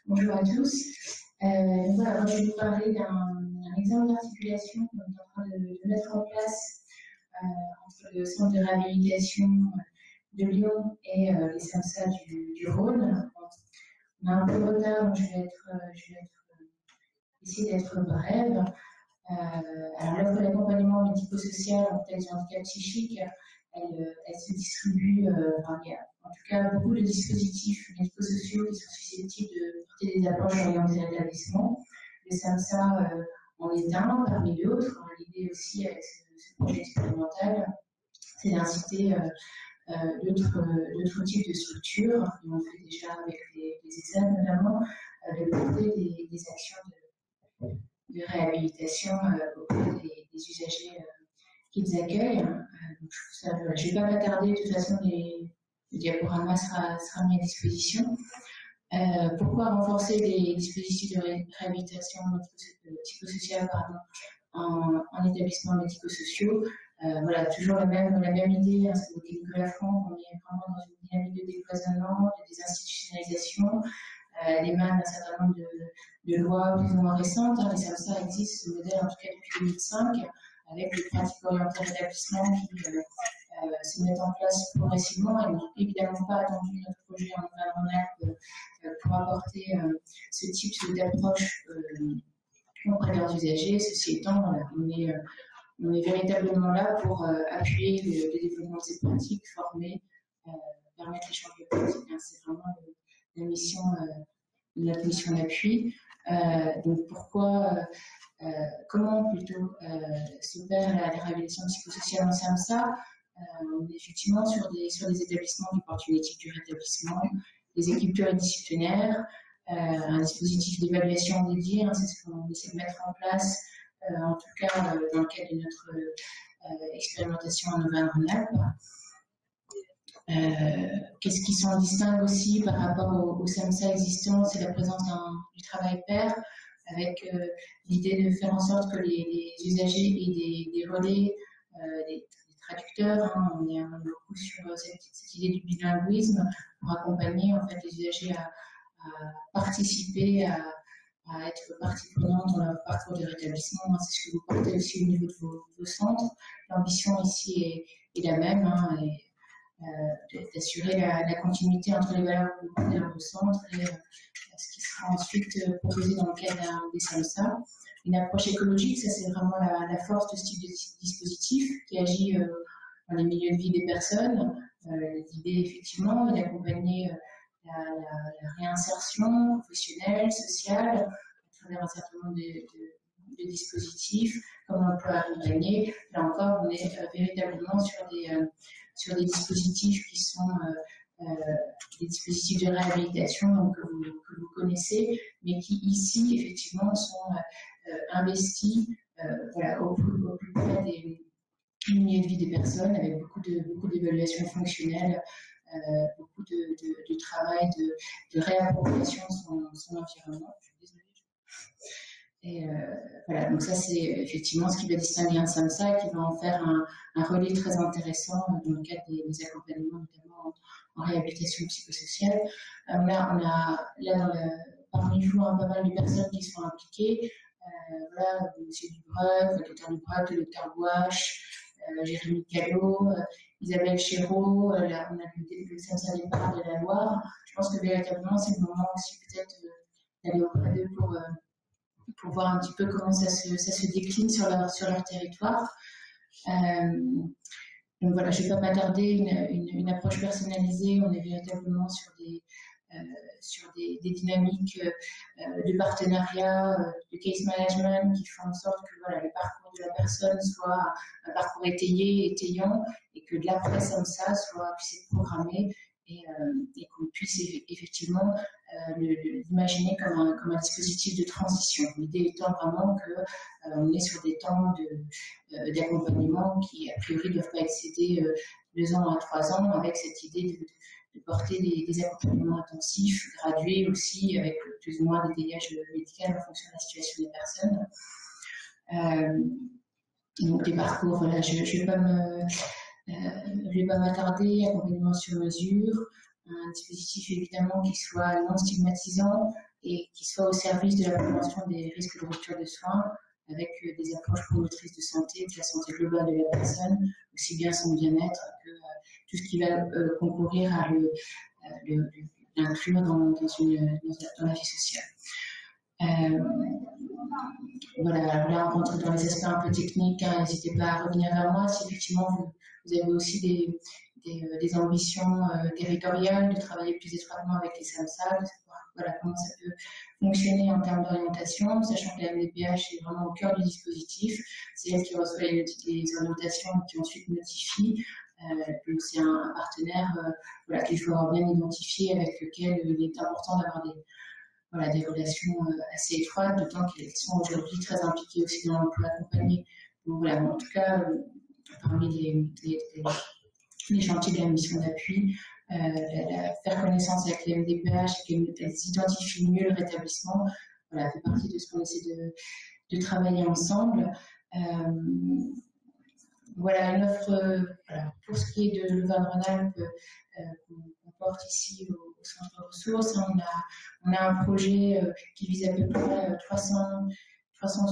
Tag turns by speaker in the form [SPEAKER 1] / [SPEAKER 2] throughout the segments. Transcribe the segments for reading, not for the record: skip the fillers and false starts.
[SPEAKER 1] Bonjour à tous. Voilà, moi, je vais vous parler d'un exemple d'articulation qu'on est en train de mettre en place entre le centre de réhabilitation de Lyon et les SAMSA du Rhône. On a un peu de retard, donc je vais essayer d'être brève. Alors, l'offre d'accompagnement médico-social en contexte de handicap psychique, elle se distribue, il y a en tout cas beaucoup de dispositifs médico-sociaux qui sont susceptibles de porter des approches orientées à l'établissement. Le SAMSA en est un parmi d'autres. L'idée aussi avec ce projet expérimental, c'est d'inciter d'autres types de structures, et on le fait déjà avec les ESAD notamment, de porter des actions de réhabilitation auprès des usagers qu'ils accueillent. Je ne vais pas m'attarder, de toute façon, le diaporama sera mis à disposition. Pourquoi renforcer les dispositifs de réhabilitation psychosociale en établissements médico-sociaux? Voilà, toujours la même idée, hein, c'est Nicolas Franck, on est vraiment dans une dynamique de décloisonnement, de désinstitutionnalisation. Émane d'un certain nombre de lois plus ou moins récentes. Les SAMSA existent, ce modèle en tout cas depuis 2005, avec les pratiques orientées à l'établissement qui se mettent en place progressivement. Elles n'ont évidemment pas attendu notre projet en Auvergne-Rhône-Alpes pour apporter ce type d'approche auprès de leurs usagers. Ceci étant, on est véritablement là pour appuyer le développement de ces pratiques, former, permettre l'échange de pratiques. C'est vraiment notre mission d'appui. Donc comment plutôt s'opère la réhabilitation psychosociale en SAMSA? On est effectivement sur des établissements qui portent une éthique du rétablissement, des équipes pluridisciplinaires, un dispositif d'évaluation dédié, hein, c'est ce qu'on essaie de mettre en place, en tout cas dans le cadre de notre expérimentation en Auvergne-Rhône-Alpes. Qu'est-ce qui s'en distingue aussi par rapport au SAMSA existant? C'est la présence du travail pair, avec l'idée de faire en sorte que les usagers aient des relais, des traducteurs. Hein, on est beaucoup sur cette idée du bilinguisme pour accompagner en fait, les usagers à participer, à être partie prenante dans leur parcours de rétablissement. C'est ce que vous portez aussi au niveau de vos centres. L'ambition ici est la même. Hein, d'assurer la continuité entre les valeurs que vous portez dans vos centres et ce qui sera ensuite proposé dans le cadre des SAMSA. Une approche écologique, ça c'est vraiment la force de ce type de dispositif qui agit dans les milieux de vie des personnes. L'idée effectivement est d'accompagner la réinsertion professionnelle, sociale, à travers un certain nombre de dispositifs, comme on peut accompagner. Là encore, on est véritablement sur des dispositifs qui sont des dispositifs de réhabilitation donc, que vous connaissez, mais qui ici, effectivement, sont investis voilà, au plus près des milieux de vie des personnes, avec beaucoup d'évaluations fonctionnelles, beaucoup de travail de réappropriation de son environnement. Je suis désolée. Et voilà, donc ça c'est effectivement ce qui va distinguer un SAMSA, qui va en faire un relais très intéressant dans le cadre des accompagnements, notamment en réhabilitation psychosociale. Là, parmi vous, pas mal de personnes qui sont impliquées. Voilà, M. Dubreuil, le Dr Dubreuil, le Dr Gouache, Jérémy Callot, Isabelle Chéreau, on a le SAMSA départ de la Loire. Je pense que véritablement c'est le moment aussi peut-être d'aller auprès d'eux pour voir un petit peu comment ça se décline sur leur territoire. Donc voilà, je ne vais pas m'attarder, une approche personnalisée, on est véritablement sur des dynamiques de partenariat, de case management qui font en sorte que voilà, le parcours de la personne soit un parcours étayant et que de l'après SAMSA puisse être programmé et qu'on puisse effectivement l'imaginer comme un dispositif de transition. L'idée étant vraiment qu'on est sur des temps d'accompagnement qui, a priori, ne doivent pas excéder 2 ans à 3 ans, avec cette idée de porter des accompagnements intensifs, gradués aussi, avec plus ou moins des dégages médicaux en fonction de la situation des personnes. Donc des parcours, voilà, je ne vais pas m'attarder, accompagnement sur mesure, un dispositif évidemment qui soit non stigmatisant et qui soit au service de la prévention des risques de rupture de soins, avec des approches promotrices de santé, de la santé globale de la personne, aussi bien son bien-être que tout ce qui va concourir à l'inclure dans la vie sociale. Voilà, là on rentre dans les aspects un peu techniques, hein, n'hésitez pas à revenir vers moi si effectivement vous avez aussi des ambitions territoriales, de travailler plus étroitement avec les SAMSA, de savoir voilà, comment ça peut fonctionner en termes d'orientation, sachant que la MDPH est vraiment au cœur du dispositif, c'est elle qui reçoit les orientations et qui ensuite notifie. Donc c'est un partenaire voilà, qu'il faut avoir bien identifié, avec lequel il est important d'avoir des relations assez étroites, d'autant qu'ils sont aujourd'hui très impliqués aussi dans l'emploi accompagné. Donc voilà, en tout cas, parmi les chantiers de la mission d'appui, faire connaissance avec les MDPH et qu'elles identifient mieux le rétablissement, voilà, fait partie de ce qu'on essaie de travailler ensemble. Voilà, une offre, voilà, pour ce qui est de l'Auvergne-Rhône-Alpes, qu'on porte ici au centre de ressources. On a un projet qui vise à peu près 300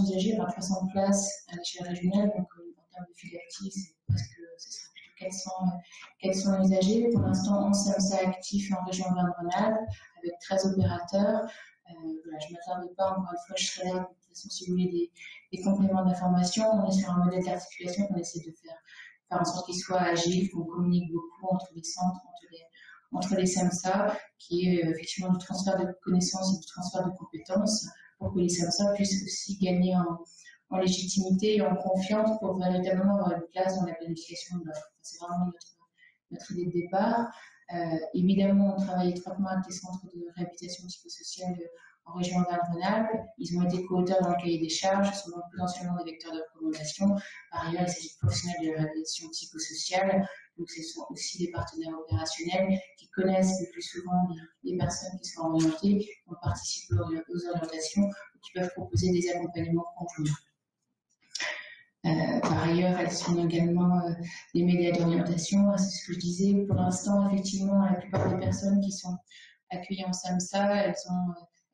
[SPEAKER 1] usagers, enfin 300 places à l'échelle régionale. Donc en termes de file active, c'est presque, ce sera plutôt 400 usagers. Pour l'instant, 11 SAMSA actifs en région Auvergne-Rhône-Alpes, avec 13 opérateurs. Voilà, je ne m'attarde pas, encore une fois, je serai là. De toute façon, si vous voulez des compléments d'information, on est sur un modèle d'articulation qu'on essaie de faire en sorte qu'il soit agile, qu'on communique beaucoup entre les centres, entre les SAMSA, qui est effectivement du transfert de connaissances et du transfert de compétences, pour que les SAMSA puissent aussi gagner en légitimité et en confiance pour véritablement avoir une place dans la planification de l'offre. C'est vraiment notre idée de départ. Évidemment, on travaille étroitement avec les centres de réhabilitation psychosociale en région Auvergne-Rhône-Alpes. Ils ont été co-auteurs dans le cahier des charges, sont donc potentiellement des vecteurs de recommandation. Par ailleurs, il s'agit de professionnels de la réhabilitation psychosociale, donc ce sont aussi des partenaires opérationnels qui connaissent le plus souvent les personnes qui sont orientées, qui ont participé aux orientations, ou qui peuvent proposer des accompagnements conjoints. Par ailleurs, elles sont également des médias d'orientation. C'est ce que je disais. Pour l'instant, effectivement, la plupart des personnes qui sont accueillies en SAMSA,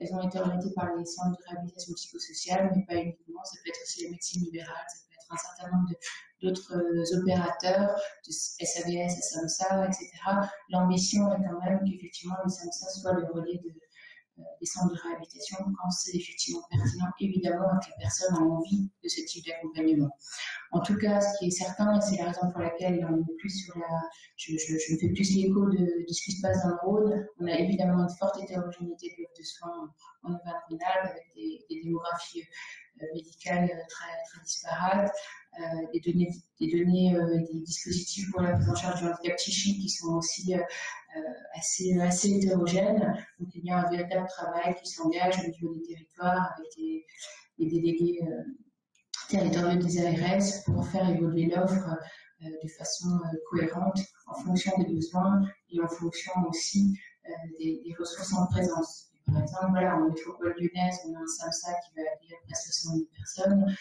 [SPEAKER 1] elles ont été orientées par les centres de réhabilitation psychosociale, mais pas uniquement. Ça peut être aussi la médecine libérale, ça peut être un certain nombre d'autres opérateurs, de SAVS, SAMSA, etc. L'ambition est quand même qu'effectivement le SAMSA soit le relais des centres de réhabilitation quand c'est effectivement pertinent, évidemment, que la personne a envie de ce type d'accompagnement. En tout cas, ce qui est certain, et c'est la raison pour laquelle on est plus sur je me fais plus l'écho de ce qui se passe dans le Rhône. On a évidemment une forte hétérogénéité de l'offre de soins en Auvergne-Rhône-Alpes, avec des démographies médicales très disparates, des dispositifs pour la prise en charge du handicap psychique qui sont aussi assez hétérogènes. Donc il y a un véritable travail qui s'engage au niveau des territoires avec des délégués territoriaux des ARS pour faire évoluer l'offre de façon cohérente en fonction des besoins et en fonction aussi des ressources en présence. Par exemple, voilà, en métropole lyonnaise, on a un SAMSA qui va accueillir presque 70 personnes.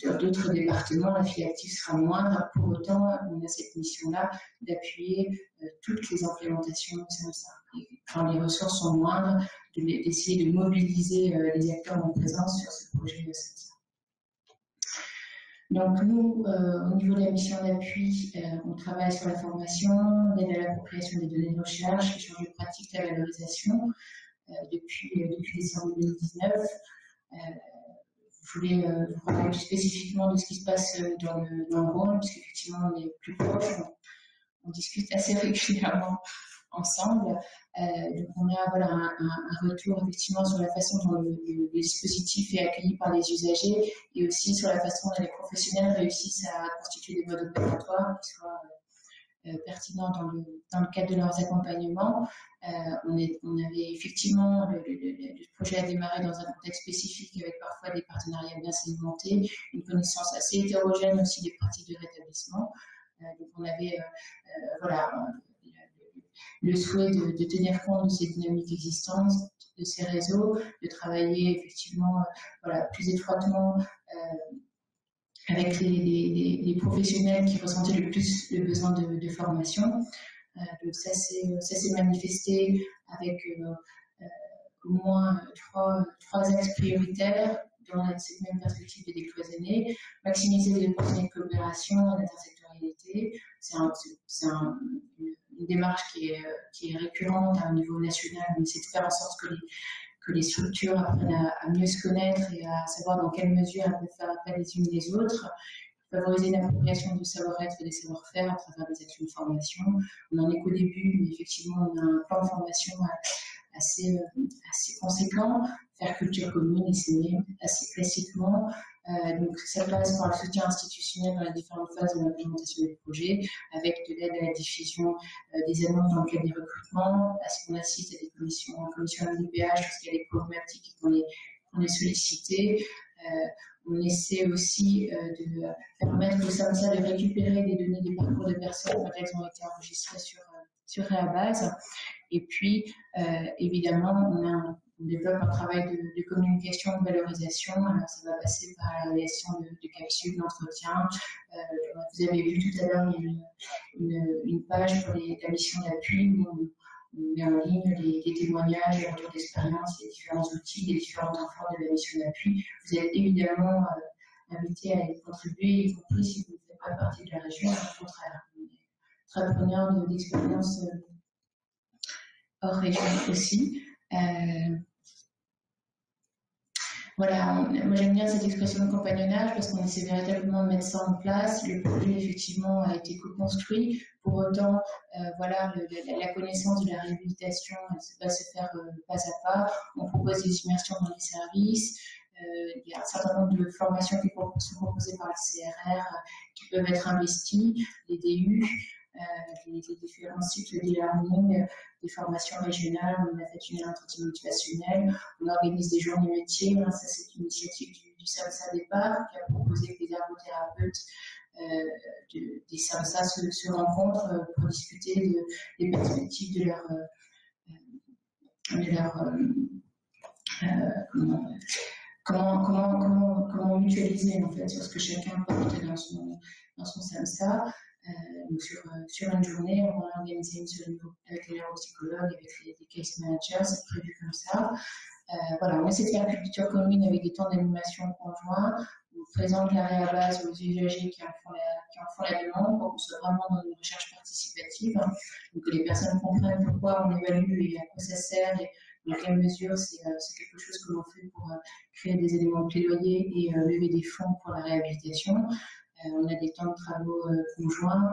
[SPEAKER 1] Dans d'autres départements, la file active sera moindre. Pour autant, on a cette mission-là d'appuyer toutes les implémentations SAMSA. Quand les ressources sont moindres, d'essayer de mobiliser les acteurs en présence sur ce projet de SAMSA. Donc nous, au niveau de la mission d'appui, on travaille sur la formation, l'aide à l'appropriation des données de recherche, l'échange de pratiques, la valorisation depuis décembre 2019. Je voulais vous parler plus spécifiquement de ce qui se passe dans le Rhône, puisqu'effectivement on est plus proche, on discute assez régulièrement ensemble. Donc on a voilà, un retour effectivement sur la façon dont le dispositif est accueilli par les usagers et aussi sur la façon dont les professionnels réussissent à constituer des modes opératoires qui soient pertinents dans le cadre de leurs accompagnements. On avait effectivement, le projet a démarré dans un contexte spécifique avec parfois des partenariats bien segmentés, une connaissance assez hétérogène aussi des pratiques de rétablissement. Donc on avait voilà, le souhait de tenir compte de ces dynamiques existantes, de ces réseaux, de travailler effectivement voilà, plus étroitement avec les professionnels qui ressentaient le plus le besoin de formation. ça s'est manifesté avec au moins trois axes prioritaires dans cette même perspective de décloisonner, maximiser les opportunités de coopération et d'intersectorialité. C'est une démarche qui est récurrente à un niveau national, mais c'est de faire en sorte que les structures apprennent à mieux se connaître et à savoir dans quelle mesure elles peuvent faire appel les unes les autres, favoriser l'appropriation du savoir-être et des savoir-faire à travers des actions de formation. On n'en est qu'au début, mais effectivement, on a un plan de formation assez conséquent, faire culture commune et s'aimer assez classiquement. Donc ça passe par le soutien institutionnel dans les différentes phases de l'implémentation des projets, avec de l'aide à la diffusion des annonces dans le cadre des recrutements, à ce qu'on assiste à des commissions MDPH, parce qu'il y a des problématiques qu'on est sollicité. On essaie aussi de permettre au SAMSA de récupérer des données des parcours de personnes quand elles ont été enregistrées sur Rehabase. Et puis, évidemment, on développe un travail de communication, de valorisation. Alors, ça va passer par la réalisation de capsules d'entretien. Vous avez vu tout à l'heure, il y a une page pour la mission d'appui où on met en ligne les témoignages, les retours d'expérience, les différents outils, les différentes infos de la mission d'appui. Vous êtes évidemment invité à y contribuer, y compris si vous ne faites pas partie de la région. Au contraire, on est très preneur d'expériences hors région aussi. Voilà, moi j'aime bien cette expression de compagnonnage parce qu'on essaie véritablement de mettre ça en place. Le projet effectivement a été co-construit. Pour autant, voilà, la connaissance de la réhabilitation, elle va se faire pas à pas. On propose des immersions dans les services. Il y a un certain nombre de formations qui sont proposées par le CRR qui peuvent être investies, les DU. Les différents cycles d'e-learning, des formations régionales, on a fait une entretien motivationnel, on organise des journées métiers, ça c'est une initiative du SAMSA Départ qui a proposé que les ergothérapeutes des SAMSA se rencontrent pour discuter des perspectives de comment mutualiser en fait sur ce que chacun porte dans son SAMSA. Donc sur une journée, on va organiser une seule avec les neuropsychologues, avec les case managers, c'est prévu comme ça. Voilà, on essaie de faire une culture commune avec des temps d'animation conjoints. On présente la Rehabase aux usagers qui en font la demande pour qu'on soit vraiment dans une recherche participative. Donc que les personnes comprennent pourquoi on évalue et à quoi ça sert et dans quelle mesure c'est quelque chose que l'on fait pour créer des éléments de plaidoyer et lever des fonds pour la réhabilitation. On a des temps de travaux conjoints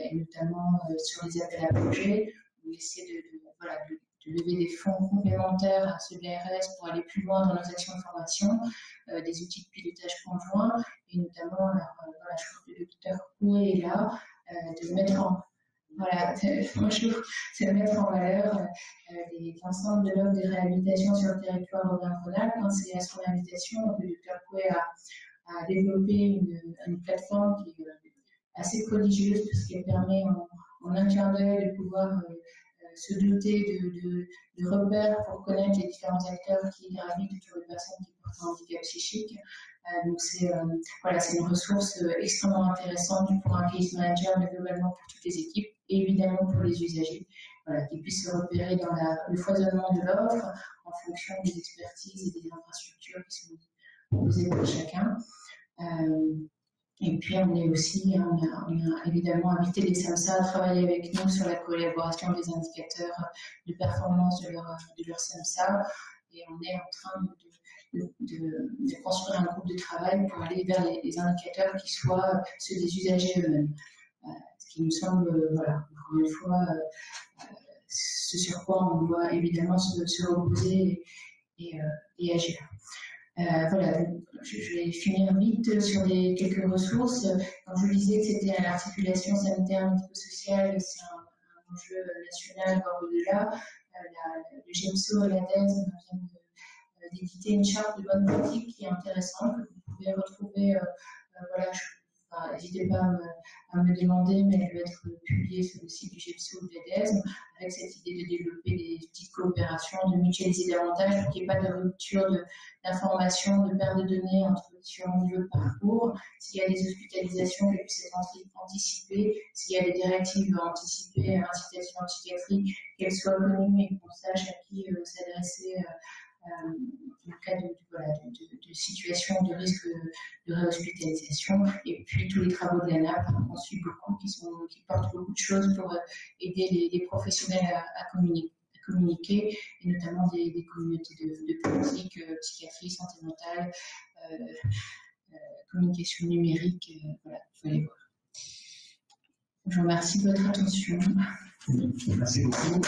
[SPEAKER 1] et notamment sur les appels à projets. On essaie de lever des fonds complémentaires à ceux de l'ARS pour aller plus loin dans nos actions de formation, des outils de pilotage conjoint et notamment, je crois que le docteur Coué est là, de mettre en mettre en valeur l'ensemble de l'offre de réhabilitation sur le territoire Auvergne-Rhône-Alpes. C'est à son invitation que le docteur Coué a développé une plateforme qui est assez prodigieuse parce qu'elle permet en un clin d'œil de pouvoir se doter de repères pour connaître les différents acteurs qui gravitent autour des personnes qui portent un handicap psychique. Donc c'est une ressource extrêmement intéressante pour un case manager, mais globalement pour toutes les équipes et évidemment pour les usagers, qui puissent se repérer dans le foisonnement de l'offre en fonction des expertises et des infrastructures qui sont proposées par chacun. Et puis, on a évidemment invité les SAMSA à travailler avec nous sur la collaboration des indicateurs de performance de leur SAMSA. Et on est en train de construire un groupe de travail pour aller vers les indicateurs qui soient ceux des usagers eux-mêmes. Ce qui nous semble, encore une fois, ce sur quoi on doit évidemment se reposer et agir. Je vais finir vite sur quelques ressources. Quand je disais que c'était à l'articulation sanitaire médico-sociale, c'est un enjeu national, voire au-delà. Le GEMSO et la DES viennent d'éditer une charte de bonne pratique qui est intéressante, que vous pouvez retrouver. N'hésitez pas à me demander, mais elle va être publiée sur le site du GEMSO ou de la DES. avec cette idée de développer des petites coopérations, de mutualiser davantage pour qu'il n'y ait pas de rupture d'information, de perte de données entre différents niveaux de parcours. S'il y a des hospitalisations, qu'elles puissent être anticipées. S'il y a des directives anticipées, incitations en psychiatrie, qu'elles soient connues et qu'on sache à qui s'adresser en cas de situation de risque de réhospitalisation. Et puis tous les travaux de l'ANAP qu'on suit beaucoup, qui portent beaucoup de choses pour aider les professionnels à communiquer, et notamment des communautés de politique, psychiatrie, santé mentale, communication numérique, voilà, il faut aller voir. Je vous remercie de votre attention.
[SPEAKER 2] Merci beaucoup.